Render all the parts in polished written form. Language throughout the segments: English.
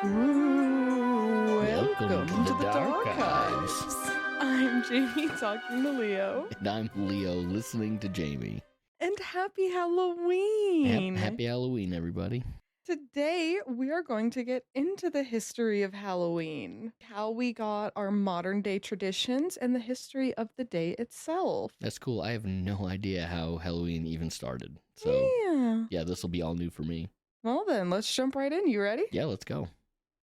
Ooh, Welcome welcome to to the the Darkives. Darkives. I'm Jamie talking to Leo. And I'm Leo listening to Jamie. And happy Halloween! Happy Halloween, everybody. Today, we are going to get into the history of Halloween, how we got our modern day traditions, and the history of the day itself. That's cool. I have no idea how Halloween even started. So, yeah, this will be all new for me. Well then, let's jump right in. You ready? Yeah, let's go.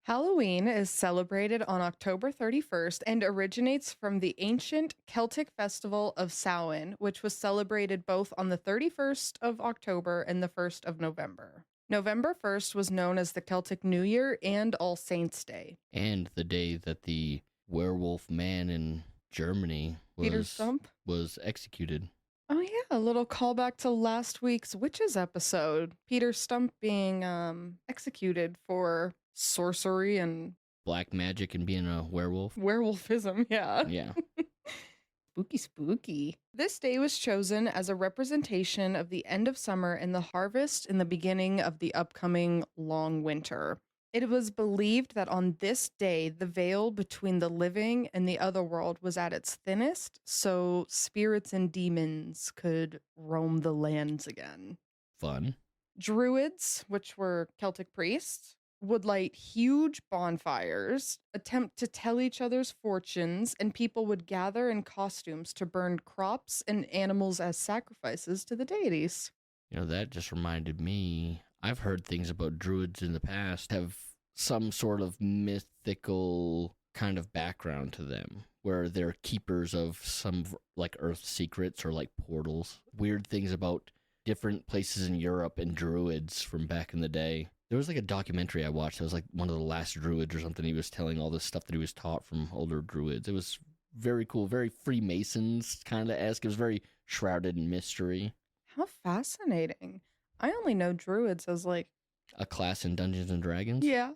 Halloween is celebrated on October 31st and originates from the ancient Celtic festival of Samhain, which was celebrated both on the 31st of October and the 1st of November. November 1st was known as the Celtic New Year and All Saints' Day. And the day that the werewolf man in Germany Peter Stump? was executed. Oh yeah, a little callback to last week's Witches episode. Peter Stump being executed for sorcery and Black magic and being a werewolf. werewolfism, yeah. Yeah. Spooky. This day was chosen as a representation of the end of summer and the harvest and the beginning of the upcoming long winter. It was believed that on this day, the veil between the living and the other world was at its thinnest, so spirits and demons could roam the lands again. Fun. Druids, which were Celtic priests, would light huge bonfires, attempt to tell each other's fortunes, and people would gather in costumes to burn crops and animals as sacrifices to the deities. You know, that just reminded me, I've heard things about druids in the past have some sort of mythical kind of background to them, where they're keepers of some like earth secrets or like portals. Weird things about different places in Europe and druids from back in the day. There was like a documentary I watched. It was like one of the last druids or something. He was telling all this stuff that he was taught from older druids. It was very cool, very Freemasons kind of esque. It was very shrouded in mystery. How fascinating. I only know druids as like... A class in Dungeons and Dragons? Yeah.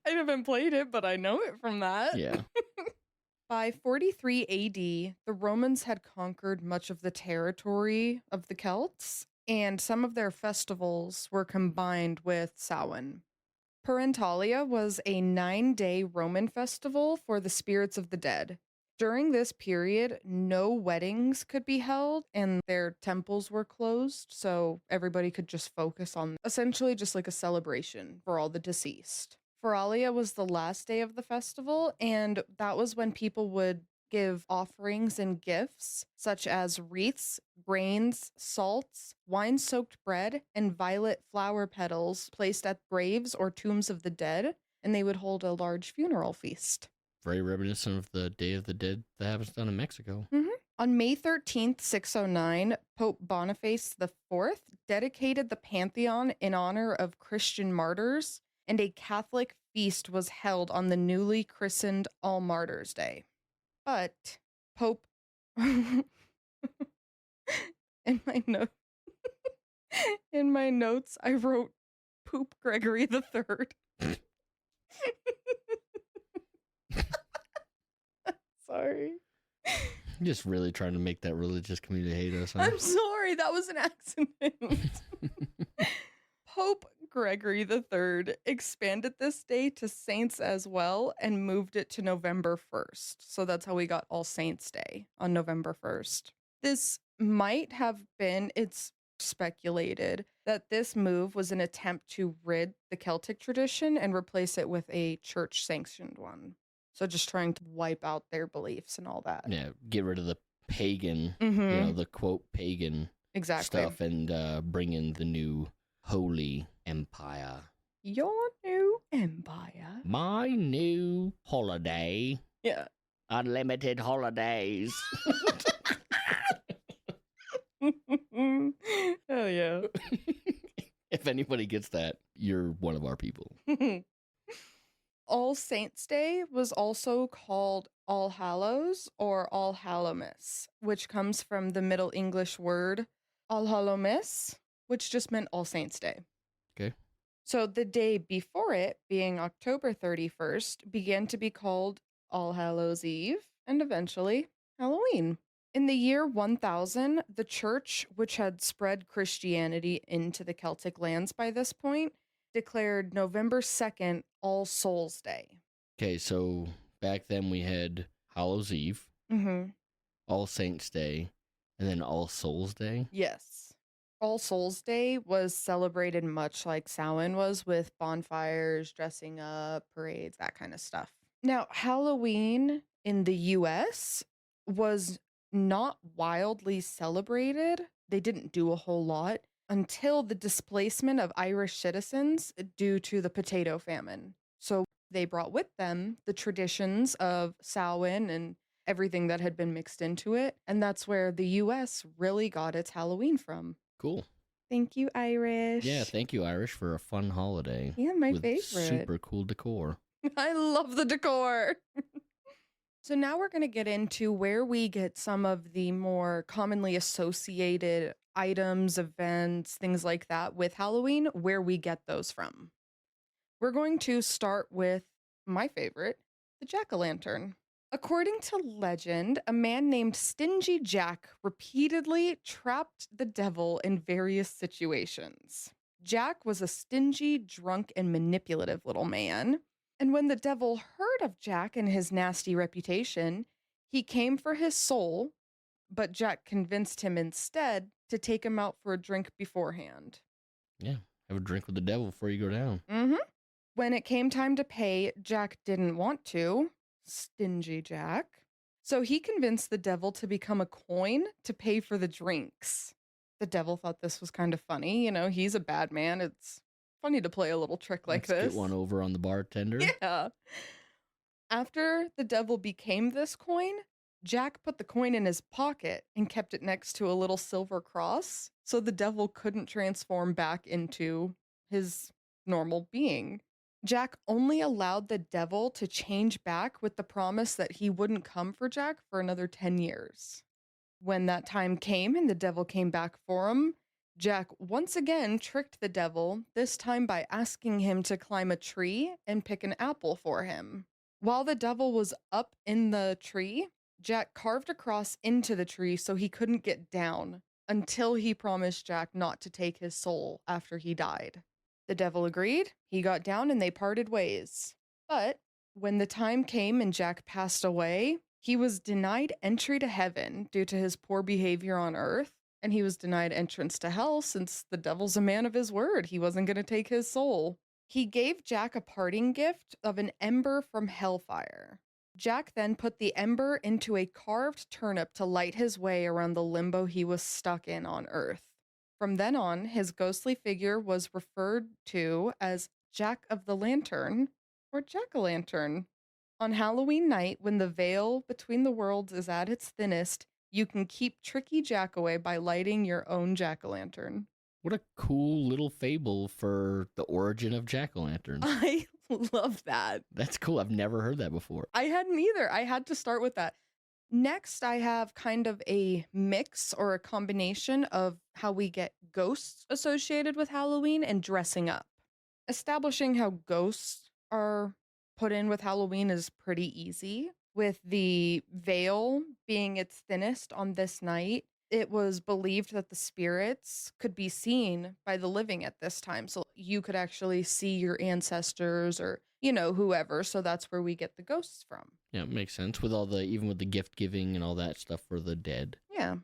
I haven't played it, but I know it from that. Yeah. By 43 AD, the Romans had conquered much of the territory of the Celts, and some of their festivals were combined with Samhain. Parentalia was a 9-day Roman festival for the spirits of the dead. During this period, no weddings could be held and their temples were closed, so everybody could just focus on essentially just like a celebration for all the deceased. Feralia was the last day of the festival, and that was when people would give offerings and gifts such as wreaths, grains, salts, wine-soaked bread, and violet flower petals placed at graves or tombs of the dead, and they would hold a large funeral feast. Very reminiscent of the Day of the Dead that happens down in Mexico. Mm-hmm. On May 13th, 609, Pope Boniface IV dedicated the Pantheon in honor of Christian martyrs, and a Catholic feast was held on the newly christened All Martyrs' Day. But Pope... in my notes, I wrote Poop Gregory III. Sorry. I'm just really trying to make that religious community hate us. Huh? I'm sorry, that was an accident. Pope Gregory III expanded this day to saints as well and moved it to November 1st. So that's how we got All Saints' Day on November 1st. This might have been, it's speculated, that this move was an attempt to rid the Celtic tradition and replace it with a church-sanctioned one. So just trying to wipe out their beliefs and all that. Yeah, get rid of the pagan, the quote pagan stuff and bring in the new holy empire. Your new empire. My new holiday. Yeah. Unlimited holidays. Oh, yeah. If anybody gets that, you're one of our people. All Saints' Day was also called All Hallows or All Hallowmas, which comes from the Middle English word All Hallowmas, which just meant All Saints' Day. Okay. So the day before it, being October 31st, began to be called All Hallows Eve and eventually Halloween. In the year 1000, the church, which had spread Christianity into the Celtic lands by this point, declared November 2nd All Souls Day. Okay, so back then we had Hallows Eve, Mm-hmm. All Saints Day, and then All Souls Day. Yes. All Souls Day was celebrated much like Samhain was, with bonfires, dressing up, parades, that kind of stuff. Now, Halloween in the US was not wildly celebrated. They didn't do a whole lot until the displacement of Irish citizens due to the potato famine. So they brought with them the traditions of Samhain and everything that had been mixed into it. And that's where the US really got its Halloween from. Cool. Thank you, Irish. Yeah, thank you, Irish, for a fun holiday. Yeah, my with favorite. Super cool decor. I love the decor. So now we're going to get into where we get some of the more commonly associated items, events, things like that with Halloween, where we get those from. We're going to start with my favorite, the jack-o'-lantern. According to legend, a man named Stingy Jack repeatedly trapped the devil in various situations. Jack was a stingy, drunk, and manipulative little man. And when the devil heard of Jack and his nasty reputation, he came for his soul, but Jack convinced him instead to take him out for a drink beforehand. Yeah, have a drink with the devil before you go down. Mm-hmm. When it came time to pay, Jack didn't want to. Stingy Jack. So he convinced the devil to become a coin to pay for the drinks. The devil thought this was kind of funny. You know, he's a bad man. It's funny to play a little trick like Let's this. get one over on the bartender. Yeah. After the devil became this coin, Jack put the coin in his pocket and kept it next to a little silver cross so the devil couldn't transform back into his normal being. Jack only allowed the devil to change back with the promise that he wouldn't come for Jack for another 10 years. When that time came and the devil came back for him, Jack once again tricked the devil, this time by asking him to climb a tree and pick an apple for him. While the devil was up in the tree, Jack carved a cross into the tree so he couldn't get down until he promised Jack not to take his soul after he died. The devil agreed, he got down, and they parted ways. But when the time came and Jack passed away, he was denied entry to heaven due to his poor behavior on earth, and he was denied entrance to hell since the devil's a man of his word. He wasn't going to take his soul. He gave Jack a parting gift of an ember from hellfire. Jack then put the ember into a carved turnip to light his way around the limbo he was stuck in on earth. From then on, his ghostly figure was referred to as Jack of the Lantern or Jack-o'-lantern. On Halloween night, when the veil between the worlds is at its thinnest, you can keep tricky Jack away by lighting your own jack-o'-lantern. What a cool little fable for the origin of jack-o'-lanterns. I love that. That's cool. I've never heard that before. I hadn't either. I had to start with that. Next, I have kind of a mix or a combination of how we get ghosts associated with Halloween and dressing up. Establishing how ghosts are put in with Halloween is pretty easy. With the veil being its thinnest on this night, it was believed that the spirits could be seen by the living at this time. So you could actually see your ancestors or, you know, whoever. So that's where we get the ghosts from. Yeah, it makes sense with even with the gift giving and all that stuff for the dead. Yeah.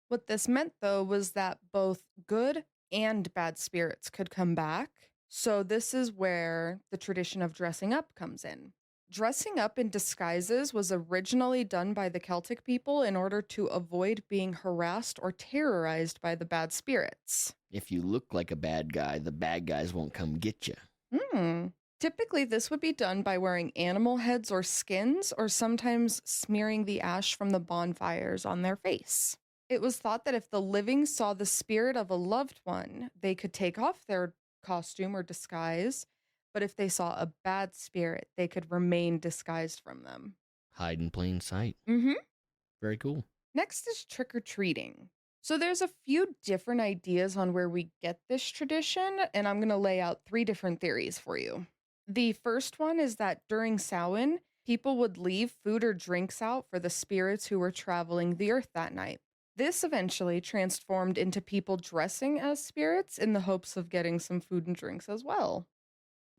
What this meant, though, was that both good and bad spirits could come back. So this is where the tradition of dressing up comes in. Dressing up in disguises was originally done by the Celtic people in order to avoid being harassed or terrorized by the bad spirits. If you look like a bad guy, the bad guys won't come get you. Typically, this would be done by wearing animal heads or skins, or sometimes smearing the ash from the bonfires on their face. It was thought that if the living saw the spirit of a loved one, they could take off their costume or disguise, but if they saw a bad spirit, they could remain disguised from them. Hide in plain sight. Very cool. Next is trick-or-treating. So there's a few different ideas on where we get this tradition, and I'm going to lay out 3 different theories for you. The first one is that during Samhain, people would leave food or drinks out for the spirits who were traveling the earth that night. This eventually transformed into people dressing as spirits in the hopes of getting some food and drinks as well.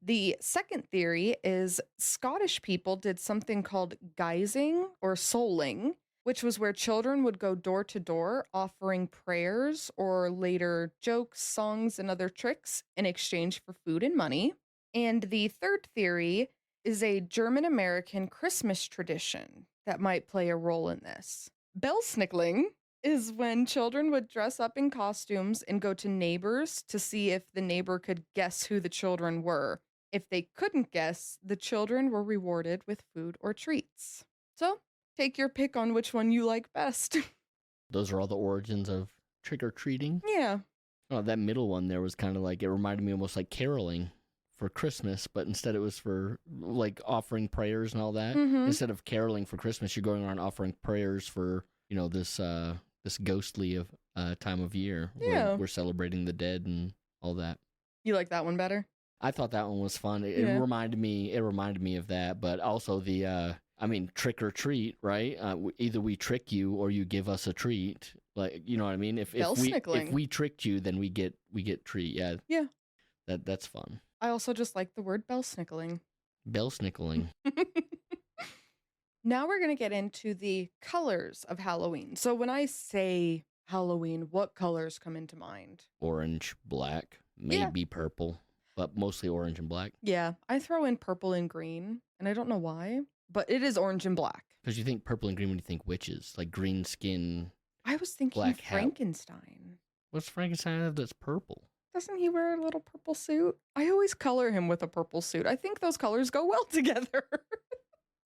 The second theory is Scottish people did something called guising or souling, which was where children would go door to door offering prayers or later jokes, songs, and other tricks in exchange for food and money. And the third theory is a German American Christmas tradition that might play a role in this. Belsnickling is when children would dress up in costumes and go to neighbors to see if the neighbor could guess who the children were. If they couldn't guess, the children were rewarded with food or treats. So, take your pick on which one you like best. Those are all the origins of trick-or-treating? Yeah. Oh, that middle one there was kind of like, it reminded me almost like caroling for Christmas, but instead it was for like offering prayers and all that. Mhm. Instead of caroling for Christmas, you're going around offering prayers for, this ghostly of time of year Yeah. where we're celebrating the dead and all that. You like that one better? I thought that one was fun. It Yeah. reminded me of that, but also trick or treat, right? Either we trick you or you give us a treat. Like, you know what I mean? If Belsnickling. we tricked you, then we get treat. Yeah. Yeah. That's fun. I also just like the word belsnickling. Belsnickling. Now we're going to get into the colors of Halloween. So when I say Halloween, what colors come into mind? Orange, black, maybe purple, but mostly orange and black. Yeah, I throw in purple and green, and I don't know why, but it is orange and black. Because you think purple and green when you think witches, like green skin. I was thinking Black hat. Frankenstein. What's Frankenstein have that's purple? Doesn't he wear a little purple suit? I always color him with a purple suit. I think those colors go well together.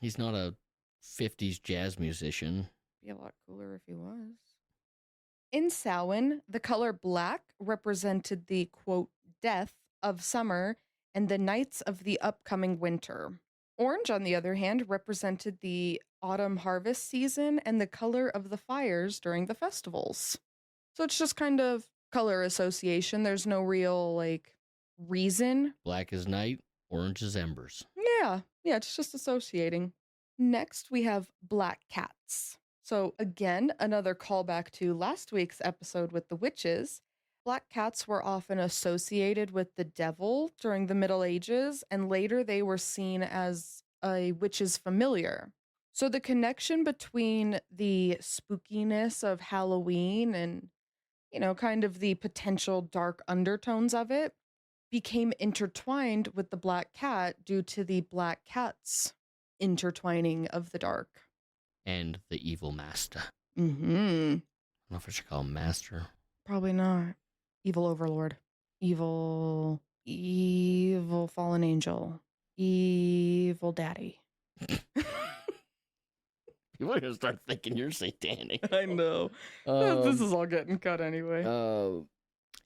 He's not a 50s jazz musician. Be a lot cooler if he was. In Samhain, the color black represented the, quote, death of summer and the nights of the upcoming winter. Orange, on the other hand, represented the autumn harvest season and the color of the fires during the festivals. So it's just kind of color association. There's no real, reason. Black is night, orange is embers. Yeah, it's just associating. Next, we have black cats. So again, another callback to last week's episode with the witches. Black cats were often associated with the devil during the Middle Ages, and later they were seen as a witch's familiar. So the connection between the spookiness of Halloween and, kind of the potential dark undertones of it became intertwined with the black cat due to the black cat's intertwining of the dark. And the evil master. Mm-hmm. I don't know if I should call him master. Probably not. Evil overlord. Evil fallen angel. Evil daddy. People are going to start thinking you're satanic. I know. This is all getting cut anyway.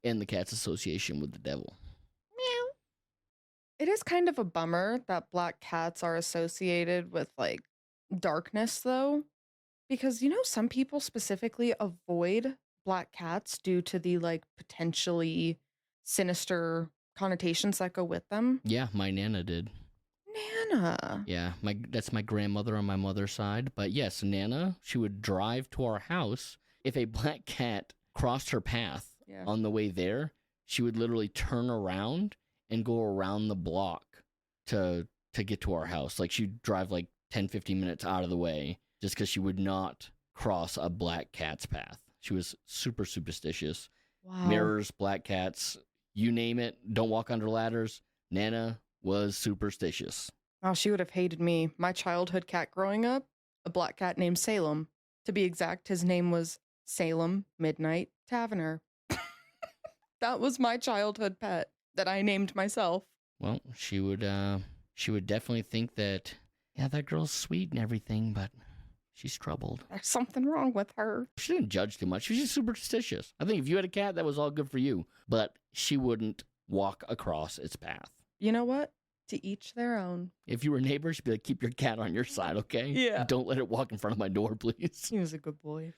And the cat's association with the devil. Meow. It is kind of a bummer that black cats are associated with, darkness, though. Because, some people specifically avoid black cats due to the, potentially sinister connotations that go with them. Yeah, my Nana did. Nana. Yeah, that's my grandmother on my mother's side. But yes, Nana, she would drive to our house. If a black cat crossed her path on the way there, she would literally turn around and go around the block to get to our house. Like, she'd drive 10, 15 minutes out of the way just because she would not cross a black cat's path. She was super superstitious. Wow. Mirrors, black cats, you name it. Don't walk under ladders. Nana was superstitious. Oh, she would have hated me. My childhood cat growing up, a black cat named Salem. To be exact, his name was Salem Midnight Taverner. That was my childhood pet that I named myself. Well, she would definitely think that, yeah, that girl's sweet and everything, but she's troubled. There's something wrong with her. She didn't judge too much. She was just superstitious. I think if you had a cat, that was all good for you. But she wouldn't walk across its path. You know what? To each their own. If you were neighbors, she'd be like, keep your cat on your side, okay? Yeah. Don't let it walk in front of my door, please. He was a good boy.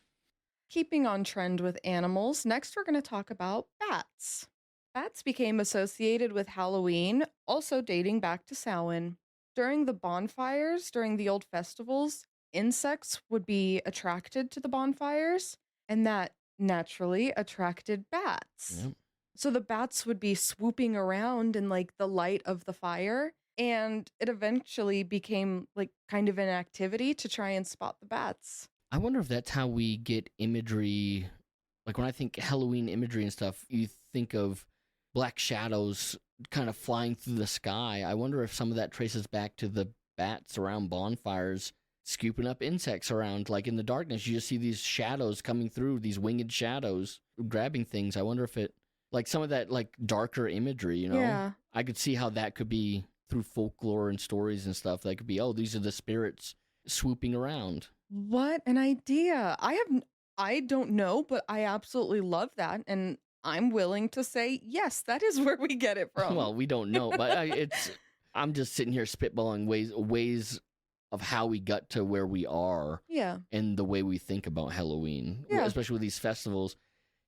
Keeping on trend with animals, next we're going to talk about bats. Bats became associated with Halloween, also dating back to Samhain. During the bonfires, during the old festivals, insects would be attracted to the bonfires, and that naturally attracted bats. Yep. So the bats would be swooping around in like the light of the fire. And it eventually became like kind of an activity to try and spot the bats. I wonder if that's how we get imagery. Like when I think Halloween imagery and stuff, you think of black shadows kind of flying through the sky. I wonder if some of that traces back to the bats around bonfires scooping up insects around. Like in the darkness, you just see these shadows coming through, these winged shadows grabbing things. I wonder if it, like some of that like darker imagery, you know? Yeah. I could see how that could be through folklore and stories and stuff. That could be, oh, these are the spirits swooping around. What an idea. I don't know, but I absolutely love that. And I'm willing to say, yes, that is where we get it from. Well, we don't know, but I'm just sitting here spitballing ways of how we got to where we are Yeah. and the way we think about Halloween, Yeah. especially with these festivals.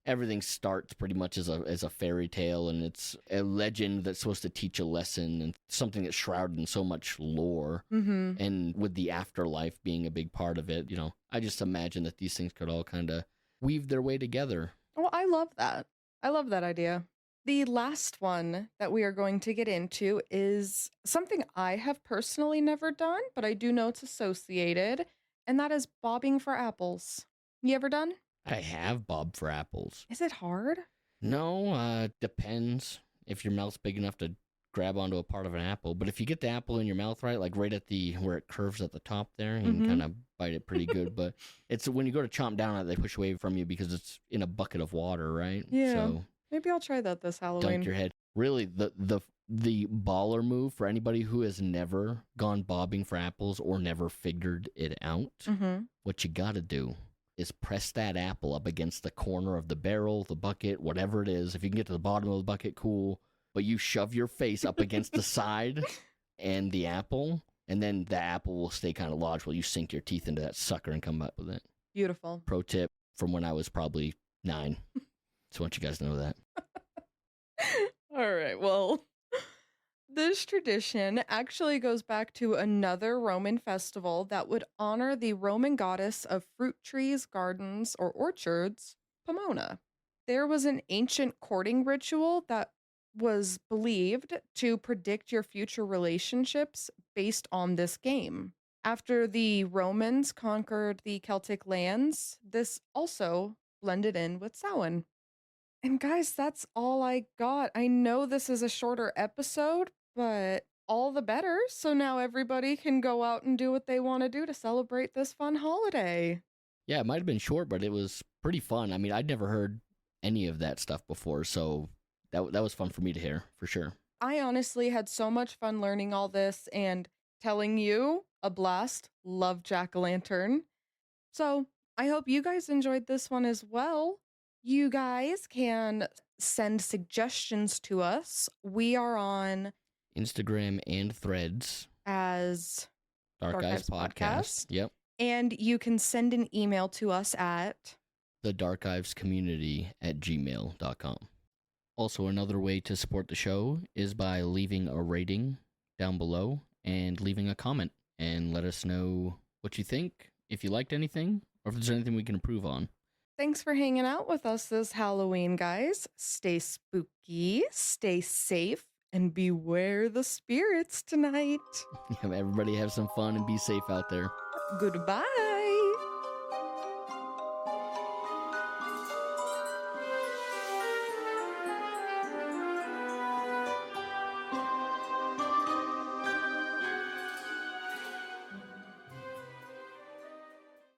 Everything starts pretty much as a fairy tale, and it's a legend that's supposed to teach a lesson and something that's shrouded in so much lore. Mm-hmm. And with the afterlife being a big part of it, I just imagine that these things could all kind of weave their way together. Well, I love that. I love that idea. The last one that we are going to get into is something I have personally never done, but I do know it's associated, and that is bobbing for apples. You ever done? I have bob for apples. Is it hard? No, depends if your mouth's big enough to grab onto a part of an apple. But if you get the apple in your mouth right, like right at where it curves at the top there, you can kind of bite it pretty good. But it's when you go to chomp down on it, they push away from you because it's in a bucket of water, right? Yeah. So Maybe I'll try that this Halloween. dunk your head. Really, the baller move for anybody who has never gone bobbing for apples or never figured it out, what you gotta do is press that apple up against the corner of the barrel, the bucket, whatever it is. If you can get to the bottom of the bucket, cool. But you shove your face up against the side and the apple, and then the apple will stay kind of lodged while you sink your teeth into that sucker and come up with it. Beautiful. Pro tip from when I was probably 9. So I want you guys to know that. All right. Well, this tradition actually goes back to another Roman festival that would honor the Roman goddess of fruit trees, gardens, or orchards, Pomona. There was an ancient courting ritual that was believed to predict your future relationships based on this game. After the Romans conquered the Celtic lands, this also blended in with Samhain. And guys, that's all I got. I know this is a shorter episode, but all the better. So now everybody can go out and do what they want to do to celebrate this fun holiday. Yeah, it might have been short, but it was pretty fun. I mean, I'd never heard any of that stuff before, so that was fun for me to hear, for sure. I honestly had so much fun learning all this and telling you a blast. Love Jack-o'-lantern. So I hope you guys enjoyed this one as well. You guys can send suggestions to us. We are on Instagram and Threads as Darkives Podcast. Yep. And you can send an email to us at thedarkivescommunity@gmail.com. Also, another way to support the show is by leaving a rating down below and leaving a comment and let us know what you think, if you liked anything, or if there's anything we can improve on. Thanks for hanging out with us this Halloween, guys. Stay spooky, stay safe, and beware the spirits tonight. Everybody have some fun and be safe out there. Goodbye.